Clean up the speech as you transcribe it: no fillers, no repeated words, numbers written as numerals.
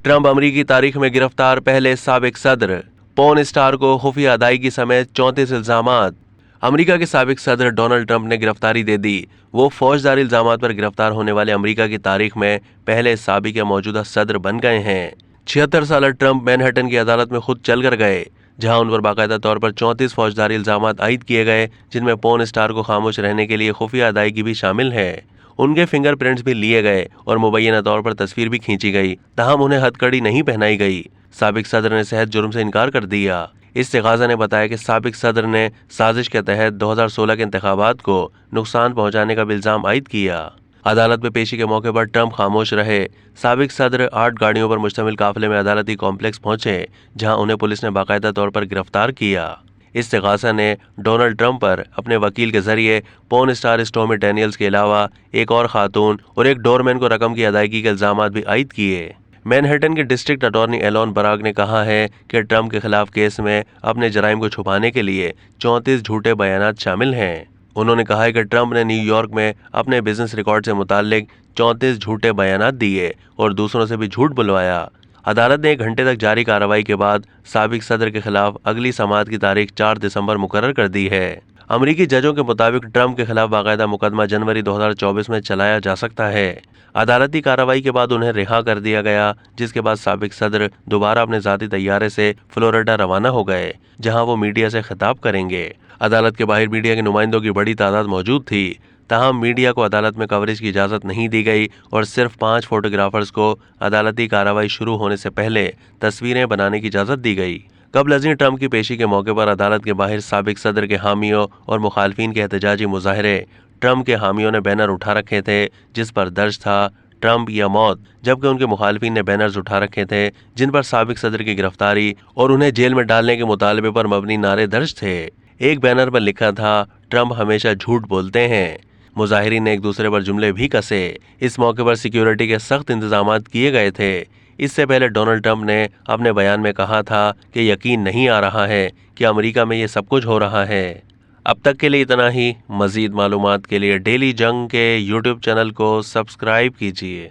Trump अमरीकी तारीख में गिरफ्तार पहले साबिक सदर। पॉर्न स्टार को खुफिया अदायगी समेत 34 इल्जामात। अमेरिका के साबिक सदर डोनाल्ड ट्रंप ने गिरफ्तारी दे दी। वो फौजदारी इल्जामात पर गिरफ्तार होने वाले अमेरिका की तारीख में पहले साबिक या मौजूदा सदर बन गए हैं। 76 साल ट्रंप मैनहट्टन की अदालत में खुद चल कर गए, जहां उन पर बाकायदा तौर पर 34 फौजदारी इल्जामात आयद किए गए, जिनमें पॉर्न स्टार को खामोश रहने के लिए खुफिया अदायगी भी शामिल है। उनके फिंगरप्रिंट्स भी लिए गए और मुबैना तौर पर तस्वीर भी खींची गई, ताहम उन्हें हथकड़ी नहीं पहनाई गई। साबिक सदर ने सहज जुर्म से इनकार कर दिया। इस्तिगाज़ा ने बताया कि साबिक सदर ने साजिश के तहत 2016 के इंतखाबात को नुकसान पहुंचाने का इल्जाम आयद किया। अदालत में पेशी के मौके पर ट्रंप खामोश रहे। साबिक सदर 8 गाड़ियों पर मुश्तमिल काफिले में अदालती कॉम्प्लेक्स पहुंचे, जहां उन्हें पुलिस ने बाकायदा तौर पर गिरफ्तार किया। इस्तिगासा ने डोनाल्ड ट्रंप पर अपने वकील के जरिए पॉर्न स्टार स्टॉर्मी डैनियल्स के अलावा एक और खातून और एक डोरमैन को रकम की अदायगी के इल्जाम भी आयद किए। मैनहट्टन के डिस्ट्रिक्ट अटॉर्नी एलोन बराग ने कहा है कि ट्रंप के खिलाफ केस में अपने जराइम को छुपाने के लिए 34 झूठे बयानात शामिल हैं। उन्होंने कहा है कि ट्रंप ने न्यूयॉर्क में अपने बिजनेस रिकॉर्ड से मुताल्लिक 34 झूठे बयानात दिए और दूसरों से भी झूठ बुलवाया। अदालत ने 1 घंटे तक जारी कार्रवाई के बाद साबिक सदर के खिलाफ अगली समाअत की तारीख 4 दिसंबर मुकर्रर कर दी है। अमरीकी जजों के मुताबिक ट्रंप के खिलाफ बाकायदा मुकदमा जनवरी 2024 में चलाया जा सकता है। अदालती कार्रवाई के बाद उन्हें रिहा कर दिया गया, जिसके बाद साबिक सदर दोबारा अपने ज़ाती तैयारे से फ्लोरिडा रवाना हो गए, जहां वो मीडिया से खिताब करेंगे। अदालत के बाहर मीडिया के नुमाइंदों की बड़ी तादाद मौजूद थी, ताहम मीडिया को अदालत में कवरेज की इजाज़त नहीं दी गई और सिर्फ 5 फोटोग्राफर्स को अदालती कार्रवाई शुरू होने से पहले तस्वीरें बनाने की इजाज़त दी गई। कबल अज़ीं ट्रंप की पेशी के मौके पर अदालत के बाहर साबिक सदर के हामियों और मुखालफिन के एहतजाजी मुजाहरे। ट्रंप के हामियों ने बैनर उठा रखे थे जिस पर दर्ज था ट्रंप या मौत, जबकि उनके मुखालफिन ने बैनर्स उठा रखे थे जिन पर साबिक सदर की गिरफ्तारी और उन्हें जेल में डालने के मुतालबे पर मबनी नारे दर्ज थे। एक बैनर पर लिखा था, ट्रंप हमेशा झूठ बोलते हैं। मुजाहिरीन ने एक दूसरे पर जुमले भी कसे। इस मौके पर सिक्योरिटी के सख्त इंतजाम किए गए थे। इससे पहले डोनाल्ड ट्रंप ने अपने बयान में कहा था कि यकीन नहीं आ रहा है कि अमेरिका में ये सब कुछ हो रहा है। अब तक के लिए इतना ही। मज़ीद मालूमात के लिए डेली जंग के यूट्यूब चैनल को सब्सक्राइब कीजिए।